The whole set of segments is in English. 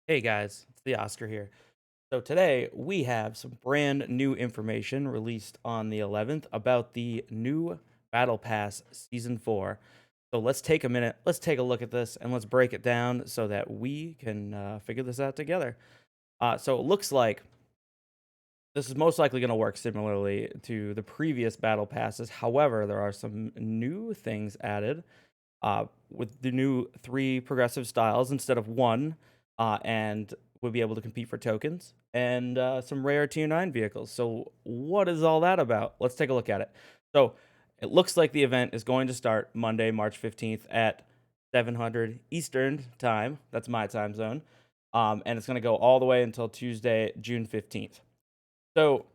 Hey guys, it's the Oscar here. So today we have some brand new information released on the 11th about the new Battle Pass Season 4. So let's take a minute, let's take a look at this, and let's break it down so that we can figure this out together. So it looks like this is most likely going to work similarly to the previous Battle Passes. However, there are some new things added with the new three progressive styles instead of one, and we'll be able to compete for tokens and some rare tier 9 vehicles. So, what is all that about? Let's take a look at it. So, it looks like the event is going to start Monday, March 15th at 700 Eastern time. That's my time zone. And it's going to go all the way until Tuesday, June 15th. So,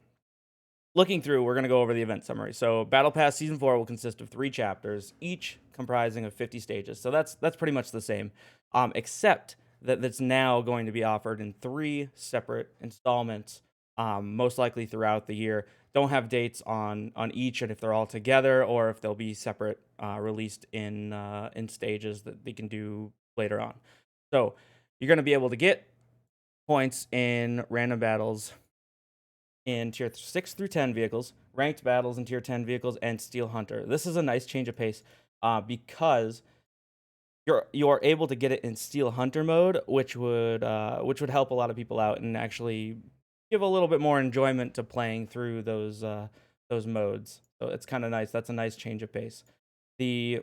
looking through, we're going to go over the event summary. So, Battle Pass Season 4 will consist of 3 chapters, each comprising of 50 stages. So that's pretty much the same, except that that's now going to be offered in 3 separate installments, most likely throughout the year. Don't have dates on each, and if they're all together or if they'll be separate, released in stages that they can do later on. So you're going to be able to get points in random battles in tier 6 through 10 vehicles, ranked battles in tier 10 vehicles, and Steel Hunter. This is a nice change of pace because you're able to get it in Steel Hunter mode, which would help a lot of people out and actually give a little bit more enjoyment to playing through those modes. So it's kind of nice. That's a nice change of pace. The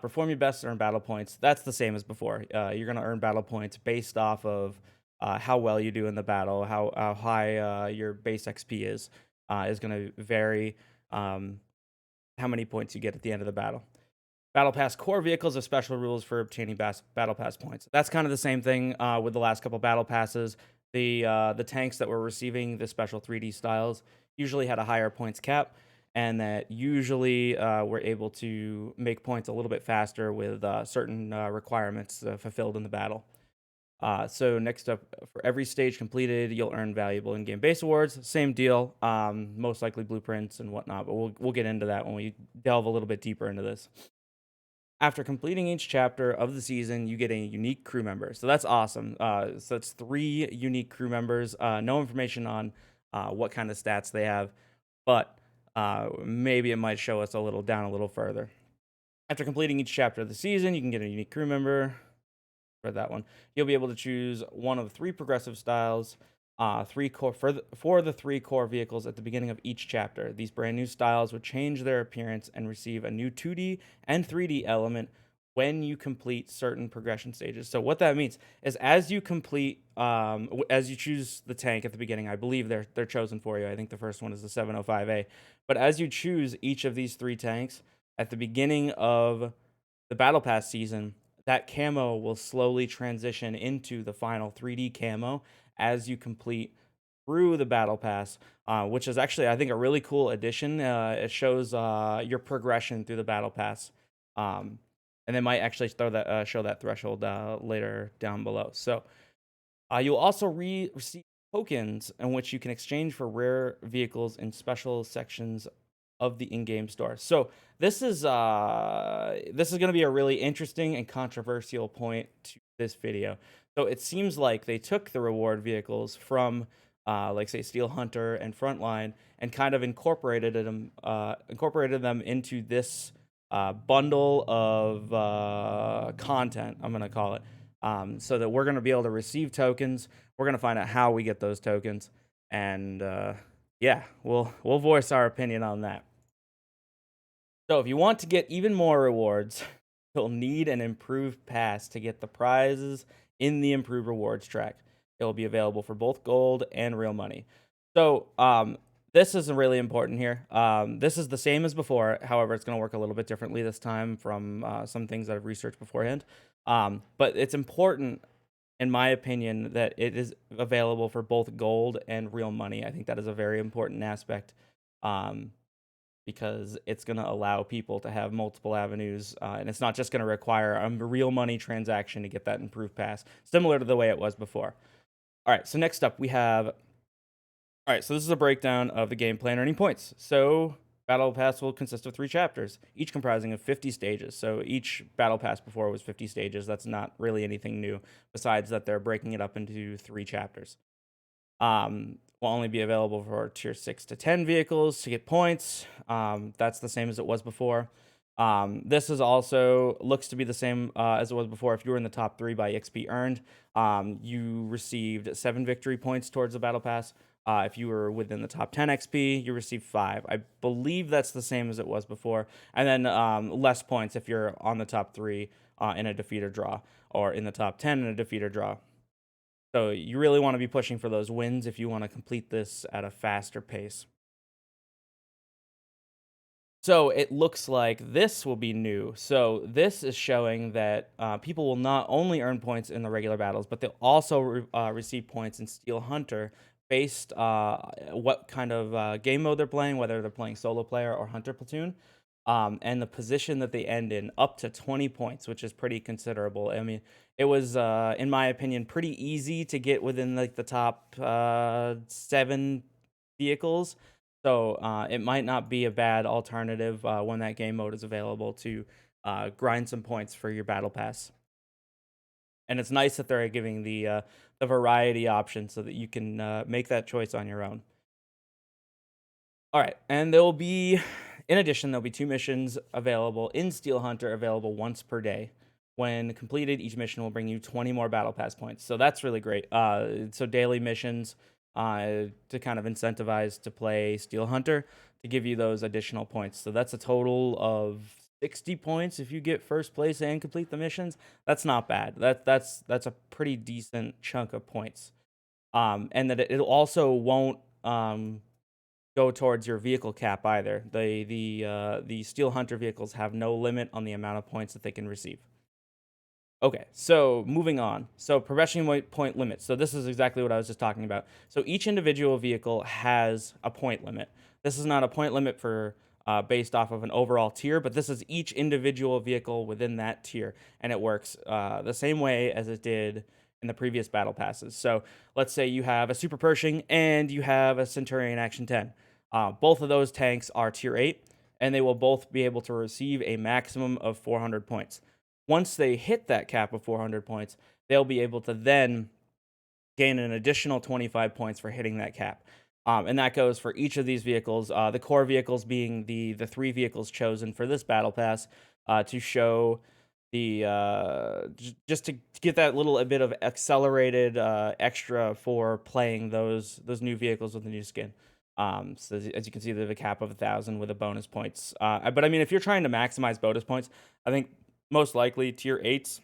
perform your best to earn battle points. That's the same as before. You're going to earn battle points based off of how well you do in the battle, how high your base XP is going to vary how many points you get at the end of the battle. Battle Pass core vehicles have special rules for obtaining Battle Pass points. That's kind of the same thing with the last couple Battle Passes. The tanks that were receiving the special 3D styles usually had a higher points cap, and that usually were able to make points a little bit faster with certain requirements fulfilled in the battle. So next up, for every stage completed, you'll earn valuable in-game base awards. Same deal, most likely blueprints and whatnot, but we'll get into that when we delve a little bit deeper into this. After completing each chapter of the season, you get a unique crew member. So that's awesome. So it's 3 unique crew members. No information on what kind of stats they have, but maybe it might show us a little down a little further. After completing each chapter of the season, you can get a unique crew member for that one. You'll be able to choose one of 3 progressive styles, 3 core for the 3 core vehicles at the beginning of each chapter. These brand new styles would change their appearance and receive a new 2D and 3D element when you complete certain progression stages. So what that means is as you complete, as you choose the tank at the beginning, I believe they're chosen for you. I think the first one is the 705A. But as you choose each of these 3 tanks at the beginning of the Battle Pass season, that camo will slowly transition into the final 3D camo as you complete through the Battle Pass, which is actually, I think, a really cool addition. It shows your progression through the Battle Pass. And they might actually show that threshold later down below. So you'll also receive tokens in which you can exchange for rare vehicles in special sections of the in-game store. So this is going to be a really interesting and controversial point to this video. So it seems like they took the reward vehicles from like say Steel Hunter and Frontline and kind of incorporated them into this bundle of content, I'm going to call it, so that we're going to be able to receive tokens. We're going to find out how we get those tokens, and yeah, we'll voice our opinion on that. So if you want to get even more rewards, you'll need an improved pass to get the prizes in the improved rewards track. It will be available for both gold and real money. So this is really important here. This is the same as before. However, it's going to work a little bit differently this time from some things that I've researched beforehand. But it's important, in my opinion, that it is available for both gold and real money. I think that is a very important aspect. Because it's going to allow people to have multiple avenues, and it's not just going to require a real money transaction to get that improved pass, similar to the way it was before. All right, so next up we have, all right, so this is a breakdown of the gameplay and earning points. So Battle Pass will consist of 3 chapters, each comprising of 50 stages. So each Battle Pass before was 50 stages. That's not really anything new, besides that they're breaking it up into 3 chapters. Will only be available for tier 6 to 10 vehicles to get points. That's the same as it was before. This is also looks to be the same as it was before. If you were in the top 3 by XP earned, you received 7 victory points towards the battle pass. If you were within the top 10 XP, you received 5. I believe that's the same as it was before. And then less points if you're on the top 3 in a defeat or draw, or in the top 10 in a defeat or draw. So you really want to be pushing for those wins if you want to complete this at a faster pace. So it looks like this will be new. So this is showing that people will not only earn points in the regular battles, but they'll also receive points in Steel Hunter based what kind of game mode they're playing, whether they're playing solo player or Hunter Platoon, and the position that they end in, up to 20 points, which is pretty considerable. I mean, it was, in my opinion, pretty easy to get within like the top 7 vehicles. So it might not be a bad alternative when that game mode is available to grind some points for your battle pass. And it's nice that they're giving the variety option so that you can make that choice on your own. All right, and in addition, there'll be 2 missions available in Steel Hunter, available once per day. When completed, each mission will bring you 20 more battle pass points. So that's really great. So daily missions to kind of incentivize to play Steel Hunter to give you those additional points. So that's a total of 60 points if you get first place and complete the missions. That's not bad. That's a pretty decent chunk of points. And that it also won't go towards your vehicle cap either. The Steel Hunter vehicles have no limit on the amount of points that they can receive. Okay, so moving on. So progression point limit. So this is exactly what I was just talking about. So each individual vehicle has a point limit. This is not a point limit for based off of an overall tier, but this is each individual vehicle within that tier, and it works the same way as it did in the previous battle passes. So let's say you have a Super Pershing and you have a Centurion Action 10. Both of those tanks are tier 8, and they will both be able to receive a maximum of 400 points. Once they hit that cap of 400 points, they'll be able to then gain an additional 25 points for hitting that cap. And that goes for each of these vehicles, the core vehicles being the 3 vehicles chosen for this battle pass to show just to get that little bit of accelerated extra for playing those new vehicles with the new skin. So as you can see, there's a cap of 1,000 with a bonus points. But I mean, if you're trying to maximize bonus points, I think most likely tier 8s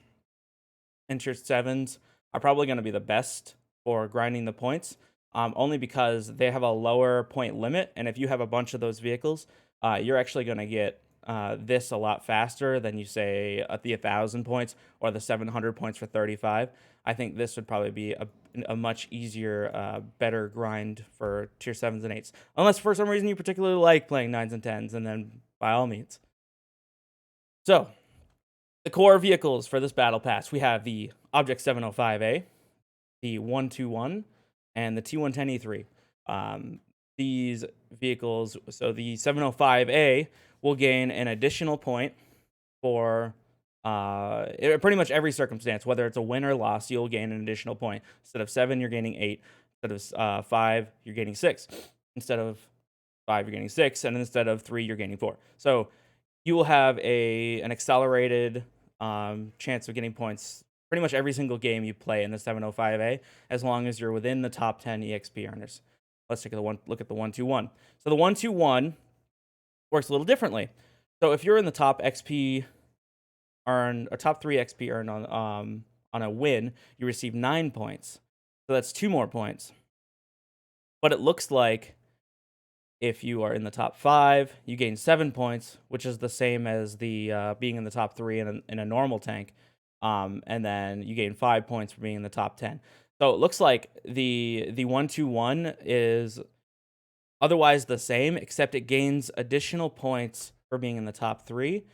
and tier 7s are probably going to be the best for grinding the points, only because they have a lower point limit. And if you have a bunch of those vehicles, you're actually going to get this a lot faster than you say at the 1,000 points or the 700 points for 35. I think this would probably be a much easier, better grind for tier 7s and 8s. Unless for some reason you particularly like playing 9s and 10s, and then by all means. So, the core vehicles for this battle pass, we have the Object 705A, the 121, and the T110E3. These vehicles, so the 705A will gain an additional point for pretty much every circumstance, whether it's a win or loss, you'll gain an additional point. Instead of 7, you're gaining 8. Instead of 5, you're gaining 6. Instead of 5, you're gaining 6, and instead of 3, you're gaining 4. So you will have an accelerated chance of getting points pretty much every single game you play in the 705A, as long as you're within the top 10 EXP earners. Let's take a look at the 121. So the 121 works a little differently. So if you're in the top XP earned, or top 3 XP earned on a win, you receive 9 points. So that's 2 more points. But it looks like if you are in the top 5, you gain 7 points, which is the same as the being in the top 3 in a normal tank. And then you gain 5 points for being in the top 10. So it looks like the 121 is otherwise the same, except it gains additional points for being in the top 3,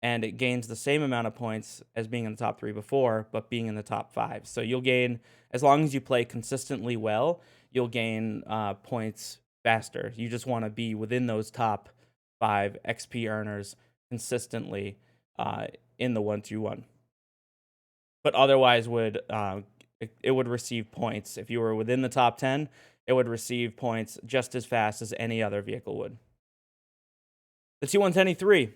and it gains the same amount of points as being in the top 3 before, but being in the top 5. So you'll gain, as long as you play consistently well, you'll gain points faster. You just want to be within those top 5 XP earners consistently in the 1-2-1. But otherwise it would receive points. If you were within the top 10, it would receive points just as fast as any other vehicle would. The T110E3.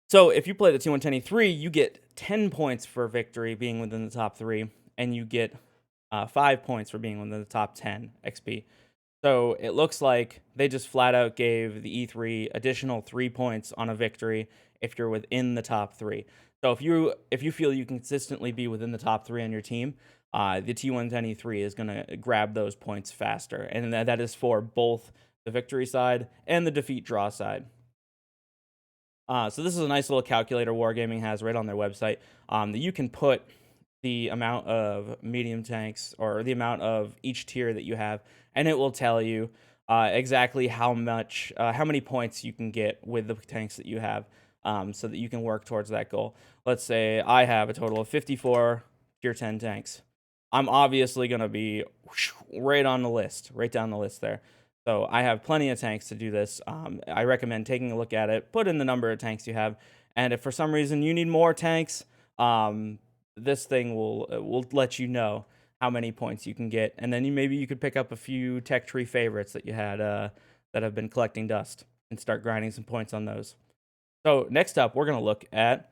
So if you play the T110E3, you get 10 points for victory being within the top 3, and you get 5 points for being within the top 10 XP. So it looks like they just flat out gave the E3 additional 3 points on a victory if you're within the top 3. So if you feel you can consistently be within the top 3 on your team, the T110E3 is going to grab those points faster, and that is for both the victory side and the defeat draw side. So this is a nice little calculator Wargaming has right on their website that you can put the amount of medium tanks or the amount of each tier that you have, and it will tell you exactly how many points you can get with the tanks that you have, so that you can work towards that goal. Let's say I have a total of 54 tier 10 tanks. I'm obviously going to be right down the list there. So I have plenty of tanks to do this. I recommend taking a look at it, put in the number of tanks you have, and if for some reason you need more tanks, this thing will let you know how many points you can get, and then maybe you could pick up a few tech tree favorites that you had that have been collecting dust and start grinding some points on those. So next up, we're gonna look at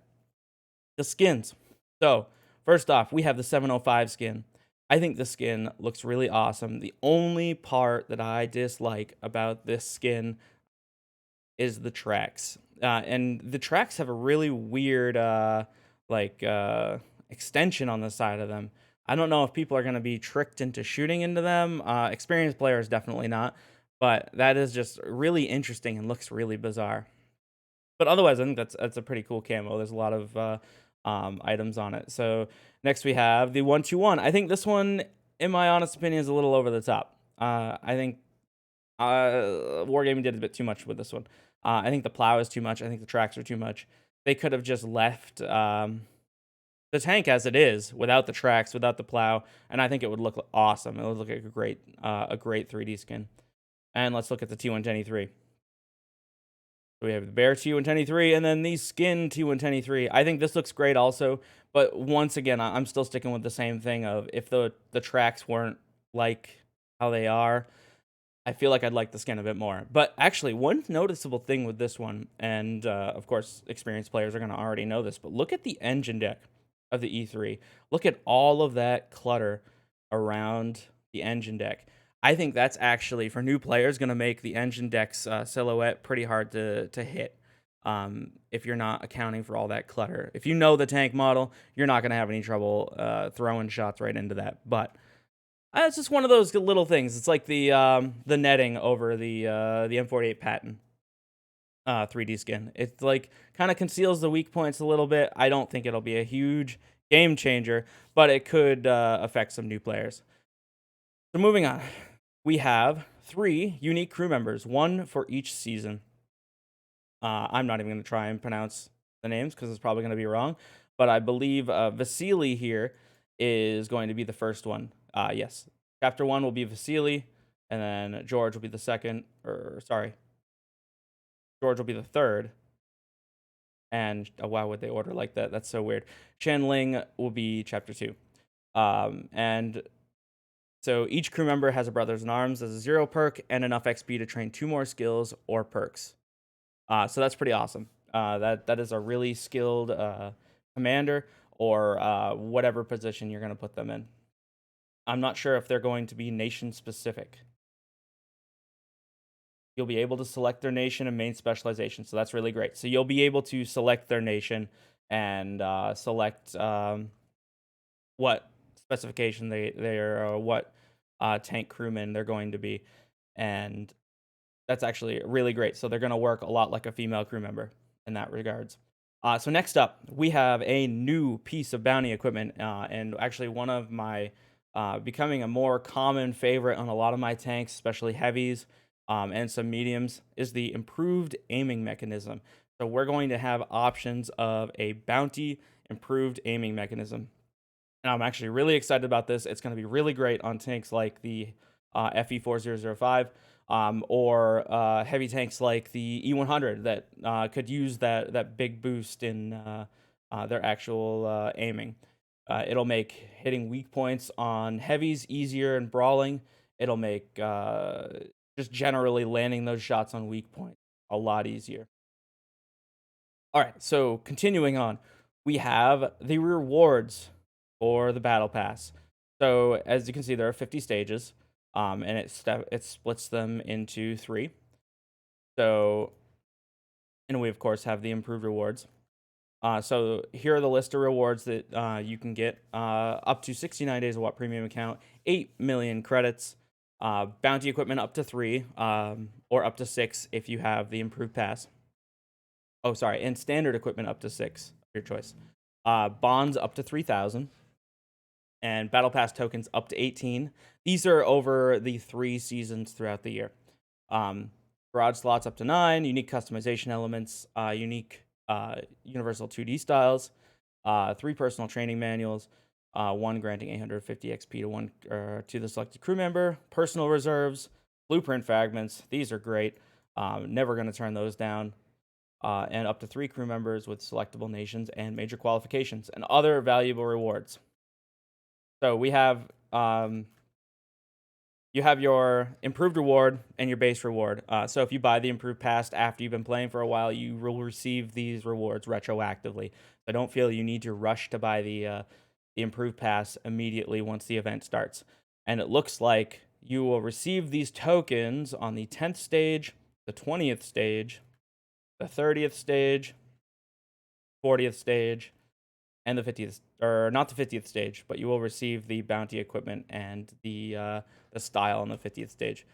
the skins. So first off, we have the 705 skin. I think the skin looks really awesome. The only part that I dislike about this skin is the tracks. And the tracks have a really weird extension on the side of them. I don't know if people are going to be tricked into shooting into them. Experienced players definitely not, but that is just really interesting and looks really bizarre. But otherwise, I think that's a pretty cool camo. There's a lot of items on it. So next we have the 1-2-1. I think this one, in my honest opinion, is a little over the top. I think Wargaming did a bit too much with this one. I think the plow is too much. I think the tracks are too much. They could have just left the tank as it is, without the tracks, without the plow, and I think it would look awesome. It would look like a great 3D skin. And let's look at the T110E3. So we have the Bear T110E3, and then the Skin T110E3. I think this looks great also, but once again, I'm still sticking with the same thing of if the tracks weren't like how they are, I feel like I'd like the skin a bit more. But actually, one noticeable thing with this one, and of course, experienced players are going to already know this, but look at the engine deck of the E3. Look at all of that clutter around the engine deck. I think that's actually, for new players, going to make the engine deck's silhouette pretty hard to hit if you're not accounting for all that clutter. If you know the tank model, you're not going to have any trouble throwing shots right into that. But it's just one of those little things. It's like the netting over the M48 Patton 3D skin. It's like kind of conceals the weak points a little bit. I don't think it'll be a huge game changer, but it could affect some new players. So moving on, we have 3 unique crew members, 1 for each season. I'm not even going to try and pronounce the names because it's probably going to be wrong, but I believe Vasily here is going to be the first one. Yes, Chapter 1 will be Vasily, and then George will be the second, George will be the third. And wow, would they order like that? That's so weird. Chen Ling will be Chapter 2. And so each crew member has a Brothers in Arms as a 0 perk and enough XP to train 2 more skills or perks. So that's pretty awesome. That is a really skilled commander or whatever position you're going to put them in. I'm not sure if they're going to be nation specific. You'll be able to select their nation and main specialization, so that's really great. So you'll be able to select their nation and select what specification they're what tank crewman they're going to be, and that's actually really great. So they're going to work a lot like a female crew member in that regards. So next up, we have a new piece of bounty equipment, and actually one of my becoming a more common favorite on a lot of my tanks, especially heavies and some mediums, is the improved aiming mechanism. So we're going to have options of a bounty improved aiming mechanism. And I'm actually really excited about this. It's going to be really great on tanks like the FE4005. or heavy tanks like the E100 that could use that big boost in their actual aiming. It'll make hitting weak points on heavies easier and brawling. It'll make just generally landing those shots on weak points a lot easier. All right, so continuing on, we have the rewards for the battle pass. So as you can see, there are 50 stages, and it splits them into 3. So, and we of course have the improved rewards. So here are the list of rewards that you can get: up to 69 days of WoT Premium account, 8 million credits, bounty equipment up to 3, or up to 6 if you have the improved pass. Oh, sorry, and standard equipment up to 6, your choice. Bonds up to 3,000, and battle pass tokens up to 18. These are over the 3 seasons throughout the year. Garage slots up to 9, unique customization elements, unique universal 2D styles, 3 personal training manuals, 1 granting 850 XP to the selected crew member, personal reserves, blueprint fragments. These are great. Never going to turn those down. And up to 3 crew members with selectable nations and major qualifications, and other valuable rewards. So we have you have your improved reward and your base reward. So if you buy the improved pass after you've been playing for a while, you will receive these rewards retroactively. I don't feel you need to rush to buy the improved pass immediately once the event starts. And it looks like you will receive these tokens on the 10th stage, the 20th stage, the 30th stage, 40th stage, and the 50th, or not the 50th stage, but you will receive the bounty equipment and the style on the 50th stage.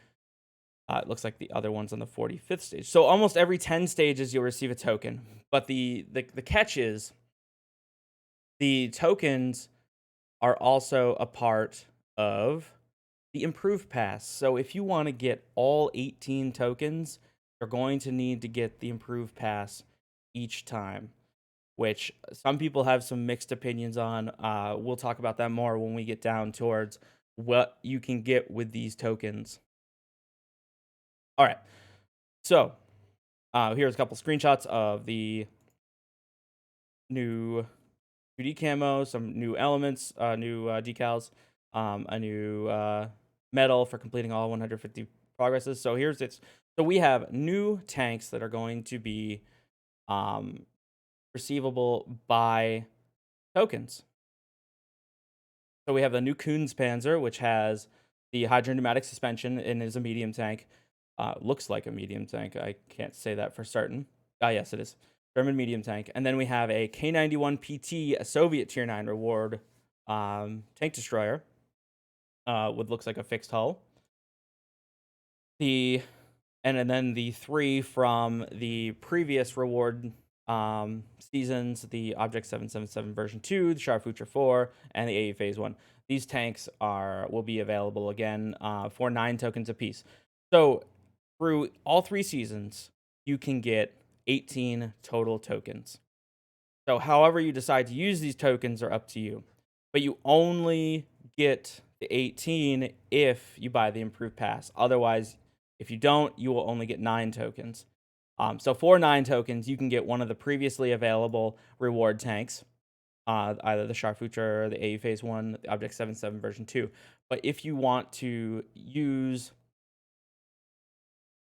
It looks like the other one's on the 45th stage. So almost every 10 stages you'll receive a token. But the catch is the tokens are also a part of the improved pass. So if you want to get all 18 tokens, you're going to need to get the improved pass each time, which some people have some mixed opinions on. We'll talk about that more when we get down towards what you can get with these tokens. All right, so here's a couple screenshots of the new 2D camo, some new elements, new decals, a new medal for completing all 150 progresses. So here's it. So we have new tanks that are going to be receivable by tokens. So we have the new Kunstpanzer, which has the hydropneumatic suspension and is a medium tank. Looks like a medium tank. I can't say that for certain. Yes, it is. German medium tank. And then we have a K91 PT, a Soviet Tier 9 reward tank destroyer with looks like a fixed hull. And then the 3 from the previous reward seasons, the Object 777 version 2, the Scharfutcher 4, and the AE Phase 1. These tanks will be available again for 9 tokens apiece. So through all 3 seasons, you can get 18 total tokens. So however you decide to use these tokens are up to you. But you only get the 18 if you buy the improved pass. Otherwise, if you don't, you will only get 9 tokens. So for 9 tokens, you can get one of the previously available reward tanks, either the Scharfutcher or the AE Phase 1, the Object 77 version 2. But if you want to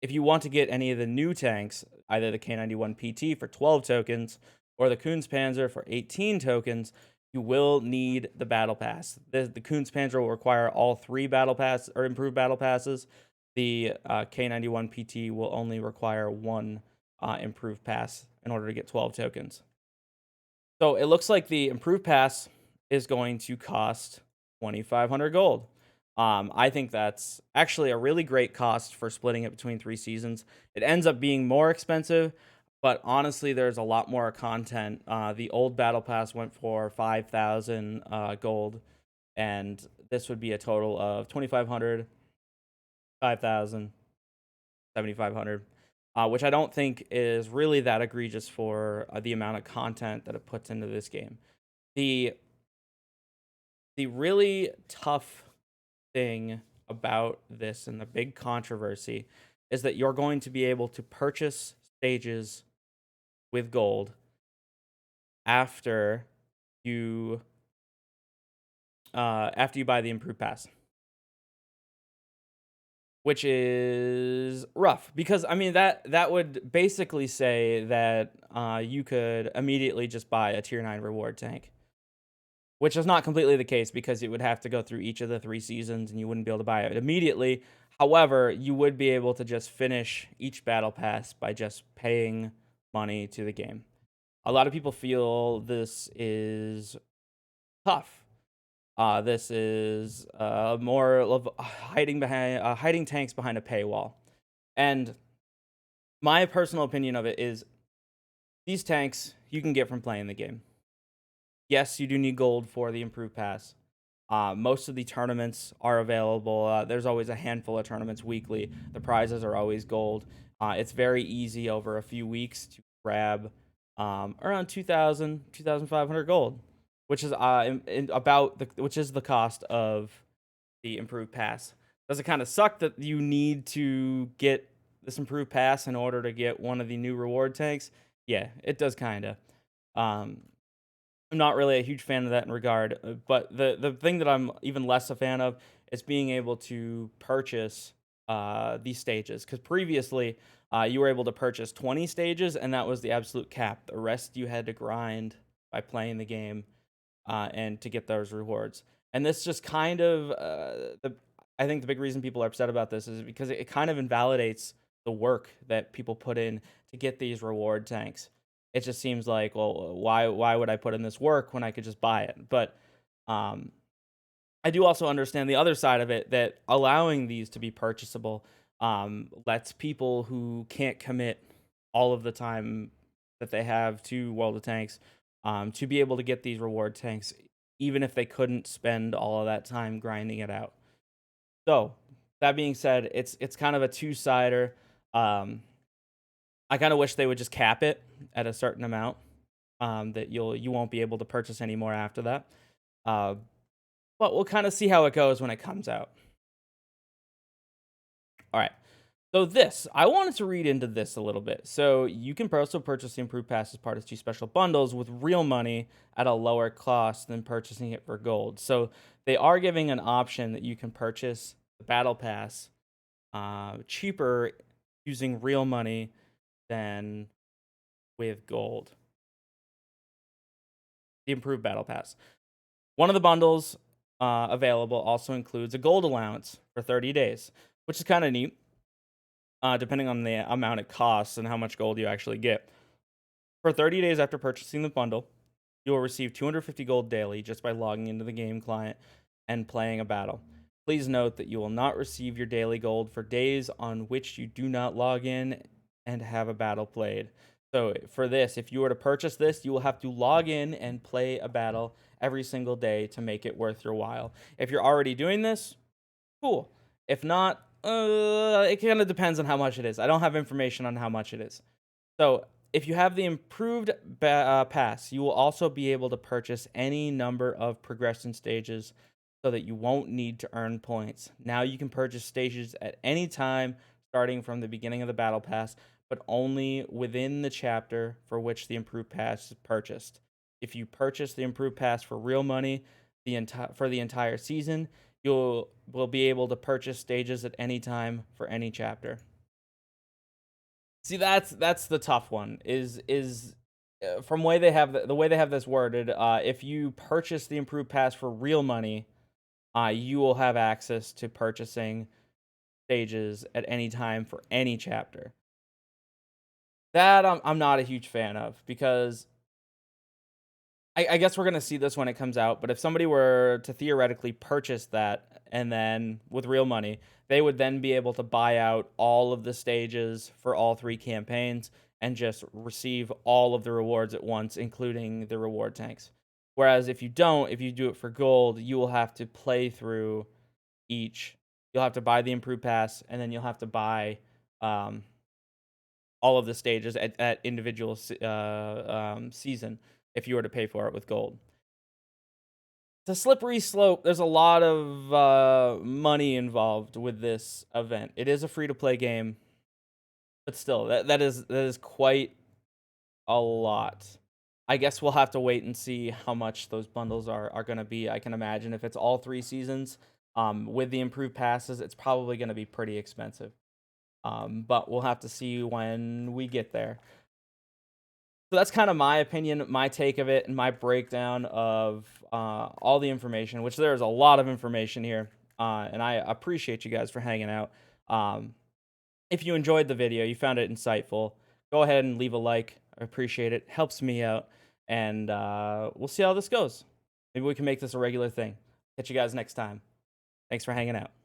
get any of the new tanks, either the K91 PT for 12 tokens or the Kunstpanzer for 18 tokens, you will need the battle pass. The Kunstpanzer will require all 3 battle pass or improved battle passes. The K91 PT will only require 1 improved pass in order to get 12 tokens. So it looks like the improved pass is going to cost 2,500 gold. I think that's actually a really great cost for splitting it between 3 seasons. It ends up being more expensive, but honestly, there's a lot more content. The old battle pass went for 5,000 gold, and this would be a total of 2,500, 5,000, 7,500, which I don't think is really that egregious for the amount of content that it puts into this game. The really tough thing about this and the big controversy is that you're going to be able to purchase stages with gold after you after you buy the improved pass, which is rough because I mean that would basically say that you could immediately just buy a tier 9 reward tank, which is not completely the case because it would have to go through each of the 3 seasons and you wouldn't be able to buy it immediately. However, you would be able to just finish each battle pass by just paying money to the game. A lot of people feel this is tough. This is more of hiding tanks behind a paywall. And my personal opinion of it is these tanks you can get from playing the game. Yes, you do need gold for the improved pass. Most of the tournaments are available. There's always a handful of tournaments weekly. The prizes are always gold. It's very easy over a few weeks to grab around 2,000, 2,500 gold, which is which is the cost of the improved pass. Does it kind of suck that you need to get this improved pass in order to get one of the new reward tanks? Yeah, it does kind of. Um, I'm not really a huge fan of that in regard, but the thing that I'm even less a fan of is being able to purchase these stages. Because previously, you were able to purchase 20 stages, and that was the absolute cap. The rest you had to grind by playing the game and to get those rewards. And this just kind of I think the big reason people are upset about this is because it kind of invalidates the work that people put in to get these reward tanks. It just seems like, well, why would I put in this work when I could just buy it? But um, I do also understand the other side of it, that allowing these to be purchasable lets people who can't commit all of the time that they have to World of Tanks to be able to get these reward tanks, even if they couldn't spend all of that time grinding it out. So that being said, it's kind of a two-sider. Um, I kind of wish they would just cap it at a certain amount that you won't be able to purchase anymore after that. Uh, but we'll kind of see how it goes when it comes out. All right. So I wanted to read into this a little bit. So you can also purchase the improved pass as part of 2 special bundles with real money at a lower cost than purchasing it for gold. So they are giving an option that you can purchase the battle pass cheaper using real money than with gold. The improved battle pass. One of the bundles available also includes a gold allowance for 30 days, which is kind of neat. Depending on the amount it costs and how much gold you actually get. For 30 days after purchasing the bundle, you will receive 250 gold daily just by logging into the game client and playing a battle. Please note that you will not receive your daily gold for days on which you do not log in and have a battle played. So for this, if you were to purchase this, you will have to log in and play a battle every single day to make it worth your while. If you're already doing this, cool. If not, it kind of depends on how much it is. I don't have information on how much it is. So if you have the improved pass, you will also be able to purchase any number of progression stages so that you won't need to earn points. Now you can purchase stages at any time starting from the beginning of the battle pass, but only within the chapter for which the improved pass is purchased. If you purchase the improved pass for real money for the entire season, you will be able to purchase stages at any time for any chapter. See, that's the tough one. Is from way they have the way they have this worded. If you purchase the improved pass for real money, you will have access to purchasing stages at any time for any chapter. That I'm not a huge fan of because I guess we're gonna see this when it comes out, but if somebody were to theoretically purchase that and then with real money, they would then be able to buy out all of the stages for all 3 campaigns and just receive all of the rewards at once, including the reward tanks. Whereas if you don't, if you do it for gold, you will have to play through each. You'll have to buy the improved pass, and then you'll have to buy um, all of the stages at individual season if you were to pay for it with gold. a slippery slope. There's a lot of money involved with this event. It is a free to play game, but still, that is quite a lot. I guess we'll have to wait and see how much those bundles are going to be. I can imagine if it's all 3 seasons, with the improved passes, it's probably going to be pretty expensive. But we'll have to see when we get there. So that's kind of my opinion, my take of it, and my breakdown of all the information, which there is a lot of information here. And I appreciate you guys for hanging out. If you enjoyed the video, you found it insightful, go ahead and leave a like. I appreciate it. Helps me out. And we'll see how this goes. Maybe we can make this a regular thing. Catch you guys next time. Thanks for hanging out.